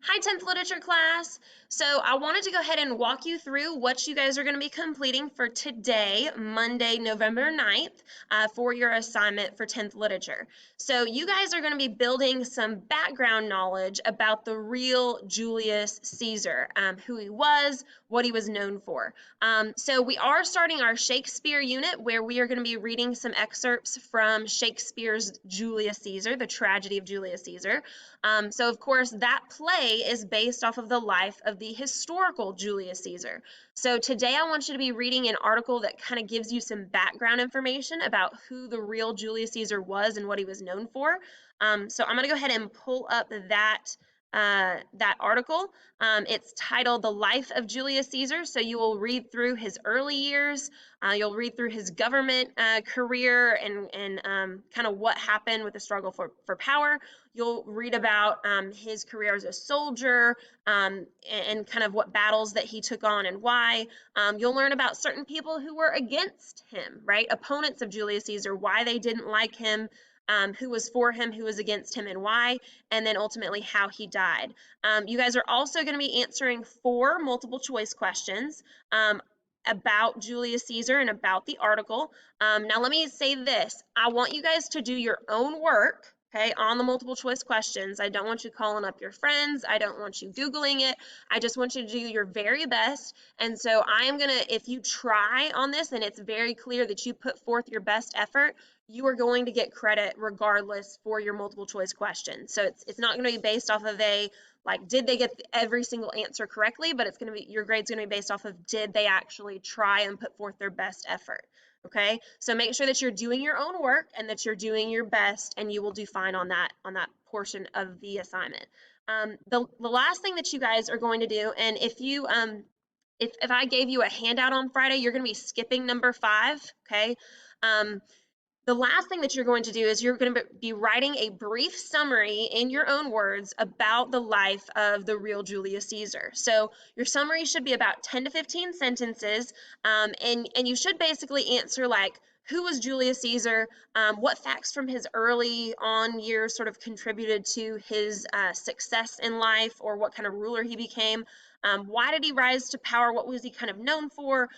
Hi, 10th literature class. So I wanted to go ahead and walk you through what you guys are going to be completing for today, Monday, November 9th, for your assignment for 10th literature. So you guys are going to be building some background knowledge about the real Julius Caesar, who he was, what he was known for. So we are starting our Shakespeare unit where we are going to be reading some excerpts from Shakespeare's Julius Caesar, the tragedy of Julius Caesar. So, of course, that play is based off of the life of the historical Julius Caesar. So, today I want you to be reading an article that kind of gives you some background information about who the real Julius Caesar was and what he was known for. So, I'm going to go ahead and pull up that article. It's titled The Life of Julius Caesar. So you will read through his early years, you'll read through his government career and kind of what happened with the struggle for power. You'll read about his career as a soldier and kind of what battles that he took on and why. You'll learn about certain people who were against him, right? Opponents of Julius Caesar, why they didn't like him, who was for him, who was against him, and why, and then ultimately how he died. You guys are also going to be answering 4 multiple choice questions about Julius Caesar and about the article. Now, let me say this. I want you guys to do your own work, okay, on the multiple choice questions. I don't want you calling up your friends. I don't want you Googling it. I just want you to do your very best. And so I am going to, if you try on this and it's very clear that you put forth your best effort, you are going to get credit regardless for your multiple choice question. So it's not going to be based off of did they get every single answer correctly, but it's going to be, your grade's going to be based off of did they actually try and put forth their best effort. Okay, so make sure that you're doing your own work and that you're doing your best, and you will do fine on that portion of the assignment. The last thing that you guys are going to do, and if I gave you a handout on Friday, you're going to be skipping number 5. Okay. The last thing that you're going to do is you're going to be writing a brief summary in your own words about the life of the real Julius Caesar. So your summary should be about 10 to 15 sentences, and you should basically answer like, who was Julius Caesar? What facts from his early on years sort of contributed to his success in life, or what kind of ruler he became? Why did he rise to power? What was he kind of known for?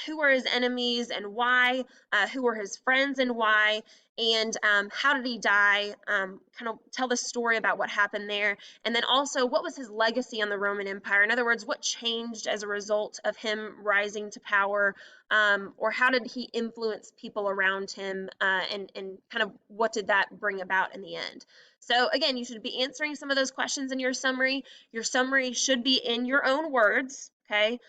Who were his enemies and why? Who were his friends and why? And how did he die? Kind of tell the story about what happened there. And then also, what was his legacy on the Roman Empire? In other words, what changed as a result of him rising to power? Or how did he influence people around him? And kind of what did that bring about in the end? So again, you should be answering some of those questions in your summary. Your summary should be in your own words, okay?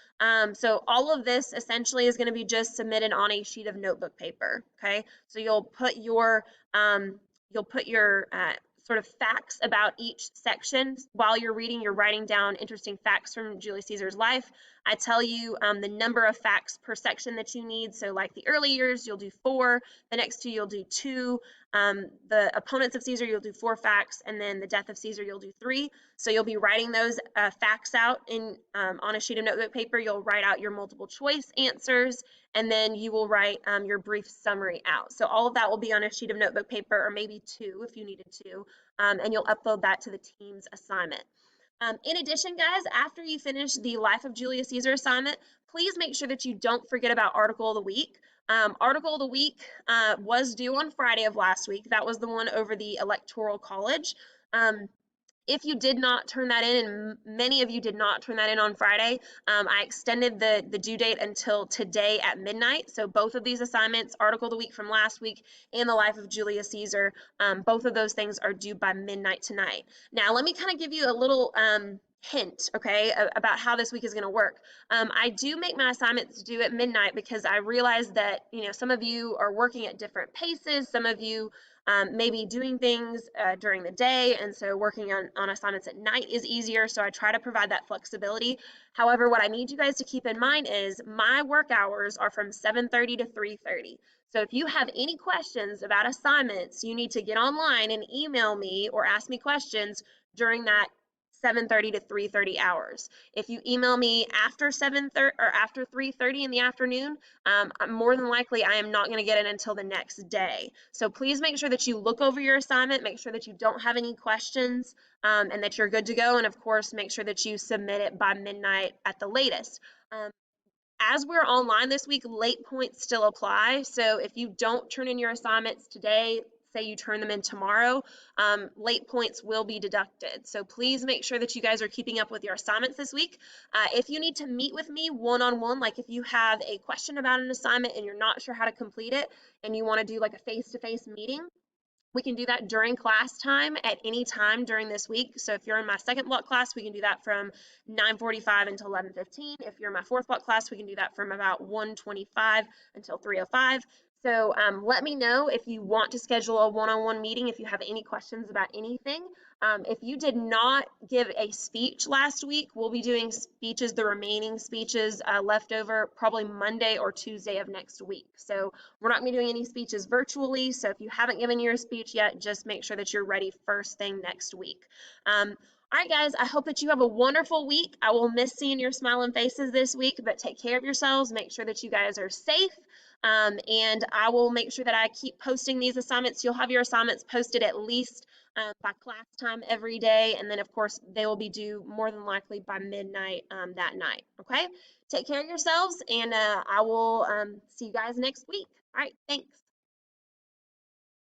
So all of this essentially is going to be just submitted on a sheet of notebook paper, okay? So you'll put your sort of facts about each section. While you're reading, you're writing down interesting facts from Julius Caesar's life. I tell you the number of facts per section that you need. So like the early years, you'll do 4. The next 2, you'll do 2. The opponents of Caesar, you'll do 4 facts. And then the death of Caesar, you'll do 3. So you'll be writing those facts out on a sheet of notebook paper. You'll write out your multiple choice answers, and then you will write your brief summary out. So all of that will be on a sheet of notebook paper, or maybe 2 if you needed to, and you'll upload that to the team's assignment. In addition, guys, after you finish the Life of Julius Caesar assignment, please make sure that you don't forget about Article of the Week. Article of the Week was due on Friday of last week. That was the one over the Electoral College. If you did not turn that in, and many of you did not turn that in on Friday, I extended the due date until today at midnight. So both of these assignments, Article of the Week from last week and the Life of Julius Caesar, both of those things are due by midnight tonight. Now, let me kind of give you a little hint, okay, about how this week is going to work. I do make my assignments due at midnight because I realize that, some of you are working at different paces. Some of you maybe doing things during the day, and so working on assignments at night is easier, so I try to provide that flexibility. However, what I need you guys to keep in mind is my work hours are from 7:30 to 3:30. So if you have any questions about assignments, you need to get online and email me or ask me questions during that 7:30 to 3:30 hours. If you email me after 7:30 or after 3:30 in the afternoon, more than likely I am not going to get it until the next day. So please make sure that you look over your assignment, make sure that you don't have any questions, and that you're good to go. And of course, make sure that you submit it by midnight at the latest. Um, as we're online this week, late points still apply. So if you don't turn in your assignments today, say you turn them in tomorrow, late points will be deducted. So please make sure that you guys are keeping up with your assignments this week. If you need to meet with me one-on-one, like if you have a question about an assignment and you're not sure how to complete it and you want to do like a face-to-face meeting, we can do that during class time at any time during this week. So if you're in my second block class, we can do that from 9:45 until 11:15. If you're in my fourth block class, we can do that from about 1:25 until 3:05. So let me know if you want to schedule a one-on-one meeting, if you have any questions about anything. If you did not give a speech last week, we'll be doing speeches, the remaining speeches left over probably Monday or Tuesday of next week. So we're not going to be doing any speeches virtually. So if you haven't given your speech yet, just make sure that you're ready first thing next week. All right, guys, I hope that you have a wonderful week. I will miss seeing your smiling faces this week, but take care of yourselves. Make sure that you guys are safe. And I will make sure that I keep posting these assignments. You'll have your assignments posted at least by class time every day. And then, of course, they will be due more than likely by midnight that night. Okay? Take care of yourselves, and I will see you guys next week. All right, thanks.